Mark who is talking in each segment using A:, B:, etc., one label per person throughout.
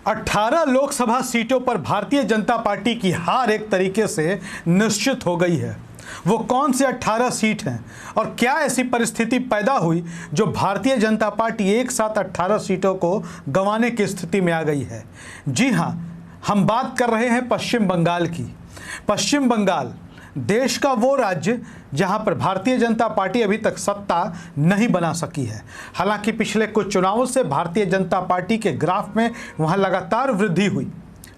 A: 18 लोकसभा सीटों पर भारतीय जनता पार्टी की हार एक तरीके से निश्चित हो गई है। वो कौन से 18 सीट हैं और क्या ऐसी परिस्थिति पैदा हुई जो भारतीय जनता पार्टी एक साथ 18 सीटों को गंवाने की स्थिति में आ गई है। जी हां, हम बात कर रहे हैं पश्चिम बंगाल की। पश्चिम बंगाल देश का वो राज्य जहां पर भारतीय जनता पार्टी अभी तक सत्ता नहीं बना सकी है। हालांकि पिछले कुछ चुनावों से भारतीय जनता पार्टी के ग्राफ में वहां लगातार वृद्धि हुई।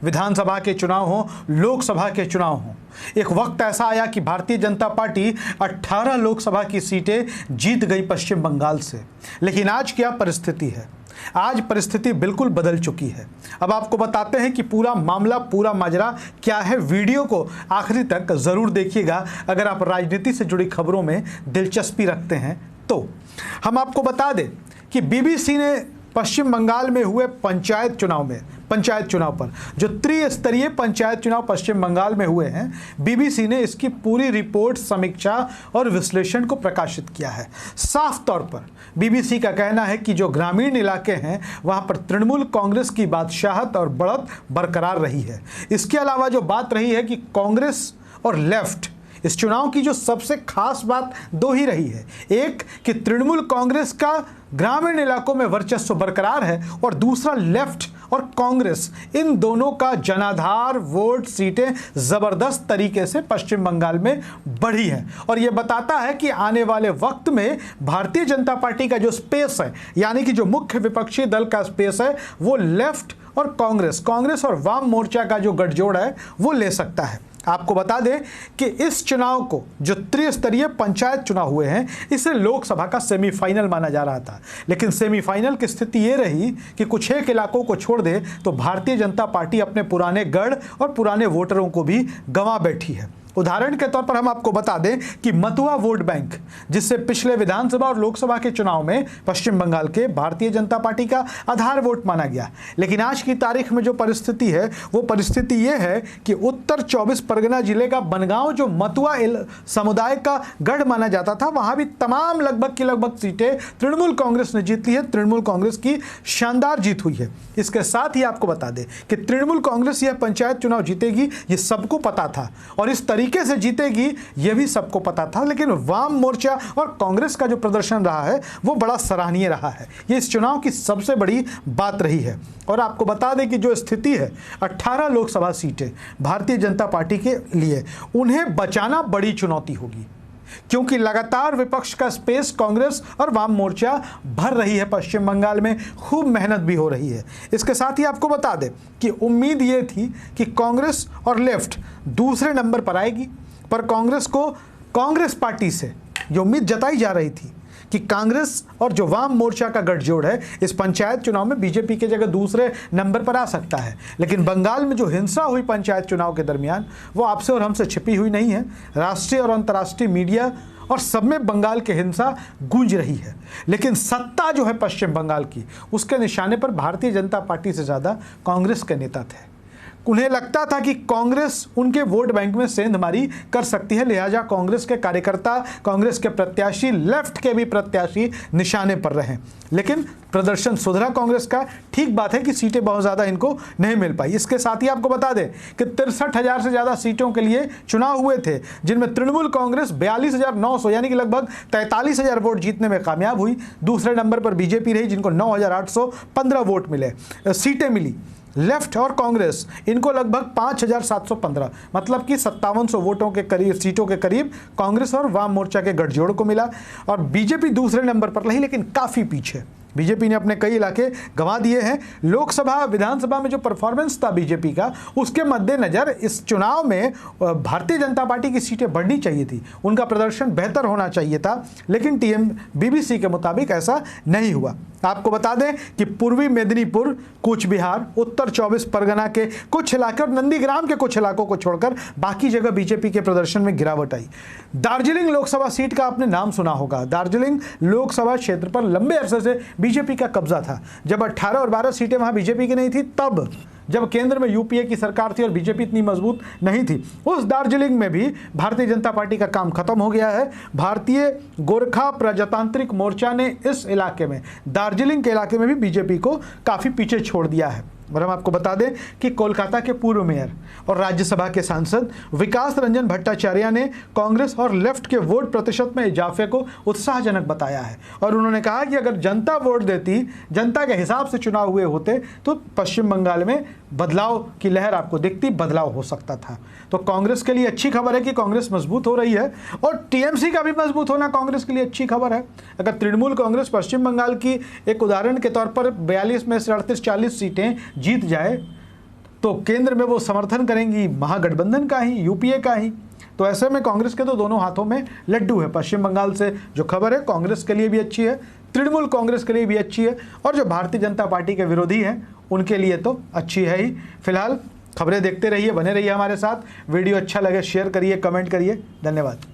A: विधानसभा के चुनाव हो, लोकसभा के चुनाव हो, एक वक्त ऐसा आया कि भारतीय जनता पार्टी 18 लोकसभा की सीटें जीत गई पश्चिम बंगाल से। लेकिन आज क्या परिस्थिति है? आज परिस्थिति बिल्कुल बदल चुकी है। अब आपको बताते हैं कि पूरा मामला, पूरा माजरा क्या है। वीडियो को आखिरी तक जरूर देखिएगा अगर आप राजनीति से जुड़ी खबरों में दिलचस्पी रखते हैं तो। हम आपको बता दें कि बीबीसी ने पश्चिम बंगाल में हुए पंचायत चुनाव पर, जो त्रिस्तरीय पंचायत चुनाव पश्चिम बंगाल में हुए हैं, बीबीसी ने इसकी पूरी रिपोर्ट, समीक्षा और विश्लेषण को प्रकाशित किया है। साफ तौर पर बीबीसी का कहना है कि जो ग्रामीण इलाके हैं वहां पर तृणमूल कांग्रेस की बादशाहत और बढ़त बरकरार रही है। इसके अलावा जो बात रही है कि कांग्रेस और लेफ्ट, इस चुनाव की जो सबसे खास बात दो ही रही है। एक कि तृणमूल कांग्रेस का ग्रामीण इलाकों में वर्चस्व बरकरार है और दूसरा लेफ्ट और कांग्रेस, इन दोनों का जनाधार वोट सीटें जबरदस्त तरीके से पश्चिम बंगाल में बढ़ी हैं। और यह बताता है कि आने वाले वक्त में भारतीय जनता पार्टी का जो स्पेस है, यानी कि जो मुख्य विपक्षी दल का स्पेस है, वो लेफ्ट और कांग्रेस और वाम मोर्चा का जो गठजोड़ है वो ले सकता है। आपको बता दें कि इस चुनाव को, जो त्रिस्तरीय पंचायत चुनाव हुए हैं, इसे लोकसभा का सेमीफाइनल माना जा रहा था। लेकिन सेमीफाइनल की स्थिति ये रही कि कुछ एक इलाकों को छोड़ दे तो भारतीय जनता पार्टी अपने पुराने गढ़ और पुराने वोटरों को भी गंवा बैठी है। उदाहरण के तौर पर हम आपको बता दें कि मतुआ वोट बैंक, जिससे पिछले विधानसभा और लोकसभा के चुनाव में पश्चिम बंगाल के भारतीय जनता पार्टी का आधार वोट माना गया, लेकिन आज की तारीख में जो परिस्थिति है वो परिस्थिति ये है कि उत्तर 24 परगना जिले का बनगांव, जो मतुआ समुदाय का गढ़ माना जाता था, वहां भी तमाम लगभग की लगभग सीटें तृणमूल कांग्रेस ने जीत ली है। तृणमूल कांग्रेस की शानदार जीत हुई है। इसके साथ ही आपको बता दें कि तृणमूल कांग्रेस यह पंचायत चुनाव जीतेगी, ये सबको पता था, और इस तरीके से जीतेगी यह भी सबको पता था। लेकिन वाम मोर्चा और कांग्रेस का जो प्रदर्शन रहा है वो बड़ा सराहनीय रहा है। ये इस चुनाव की सबसे बड़ी बात रही है। और आपको बता दें कि जो स्थिति है, 18 लोकसभा सीटें भारतीय जनता पार्टी के लिए, उन्हें बचाना बड़ी चुनौती होगी, क्योंकि लगातार विपक्ष का स्पेस कांग्रेस और वाम मोर्चा भर रही है पश्चिम बंगाल में। खूब मेहनत भी हो रही है। इसके साथ ही आपको बता दें कि उम्मीद ये थी कि कांग्रेस और लेफ्ट दूसरे नंबर पर आएगी, पर कांग्रेस को, कांग्रेस पार्टी से जो उम्मीद जताई जा रही थी कि कांग्रेस और जो वाम मोर्चा का गठजोड़ है इस पंचायत चुनाव में बीजेपी के जगह दूसरे नंबर पर आ सकता है। लेकिन बंगाल में जो हिंसा हुई पंचायत चुनाव के दरमियान, वो आपसे और हमसे छिपी हुई नहीं है। राष्ट्रीय और अंतर्राष्ट्रीय मीडिया और सब में बंगाल की हिंसा गूंज रही है। लेकिन सत्ता जो है पश्चिम बंगाल की, उसके निशाने पर भारतीय जनता पार्टी से ज़्यादा कांग्रेस के नेता थे। उन्हें लगता था कि कांग्रेस उनके वोट बैंक में सेंधमारी कर सकती है, लिहाजा कांग्रेस के कार्यकर्ता, कांग्रेस के प्रत्याशी, लेफ्ट के भी प्रत्याशी निशाने पर रहे। लेकिन प्रदर्शन सुधरा कांग्रेस का। ठीक बात है कि सीटें बहुत ज़्यादा इनको नहीं मिल पाई। इसके साथ ही आपको बता दें कि 63,000 से ज़्यादा सीटों के लिए चुनाव हुए थे, जिनमें तृणमूल कांग्रेस 42,900 यानी कि लगभग 43,000 वोट जीतने में कामयाब हुई। दूसरे नंबर पर बीजेपी रही, जिनको 9,815 वोट मिले, सीटें मिली। लेफ्ट और कांग्रेस, इनको लगभग 5,715, मतलब कि 5700 वोटों के करीब, सीटों के करीब कांग्रेस और वाम मोर्चा के गठजोड़ को मिला। और बीजेपी दूसरे नंबर पर रही, लेकिन काफ़ी पीछे। बीजेपी ने अपने कई इलाके गंवा दिए हैं। लोकसभा, विधानसभा में जो परफॉर्मेंस था बीजेपी का, उसके मद्देनज़र इस चुनाव में भारतीय जनता पार्टी की सीटें बढ़नी चाहिए थी, उनका प्रदर्शन बेहतर होना चाहिए था। लेकिन बीबीसी के मुताबिक ऐसा नहीं हुआ। आपको बता दें कि पूर्वी मेदिनीपुर, कूच बिहार, उत्तर 24 परगना के कुछ इलाके और नंदीग्राम के कुछ इलाकों को छोड़कर बाकी जगह बीजेपी के प्रदर्शन में गिरावट आई। दार्जिलिंग लोकसभा सीट का आपने नाम सुना होगा। दार्जिलिंग लोकसभा क्षेत्र पर लंबे अरसे से बीजेपी का कब्जा था। जब 18 और 12 सीटें वहां बीजेपी की नहीं थी, तब जब केंद्र में यूपीए की सरकार थी और बीजेपी इतनी मजबूत नहीं थी, उस दार्जिलिंग में भी भारतीय जनता पार्टी का काम खत्म हो गया है। भारतीय गोरखा प्रजातांत्रिक मोर्चा ने इस इलाके में, दार्जिलिंग के इलाके में भी बीजेपी को काफ़ी पीछे छोड़ दिया है। और हम आपको बता दें कि कोलकाता के पूर्व मेयर और राज्यसभा के सांसद विकास रंजन भट्टाचार्य ने कांग्रेस और लेफ्ट के वोट प्रतिशत में इजाफे को उत्साहजनक बताया है और उन्होंने कहा कि अगर जनता वोट देती, जनता के हिसाब से चुनाव हुए होते तो पश्चिम बंगाल में बदलाव की लहर आपको दिखती, बदलाव हो सकता था। तो कांग्रेस के लिए अच्छी खबर है कि कांग्रेस मजबूत हो रही है और टीएमसी का भी मजबूत होना कांग्रेस के लिए अच्छी खबर है। अगर तृणमूल कांग्रेस पश्चिम बंगाल की एक उदाहरण के तौर पर 42 में से 38-40 सीटें जीत जाए तो केंद्र में वो समर्थन करेंगी महागठबंधन का ही, यूपीए का ही। तो ऐसे में कांग्रेस के तो दोनों हाथों में लड्डू है। पश्चिम बंगाल से जो खबर है कांग्रेस के लिए भी अच्छी है, तृणमूल कांग्रेस के लिए भी अच्छी है और जो भारतीय जनता पार्टी के विरोधी हैं उनके लिए तो अच्छी है ही। फिलहाल खबरें देखते रहिए, बने रहिए हमारे साथ। वीडियो अच्छा लगे शेयर करिए, कमेंट करिए। धन्यवाद।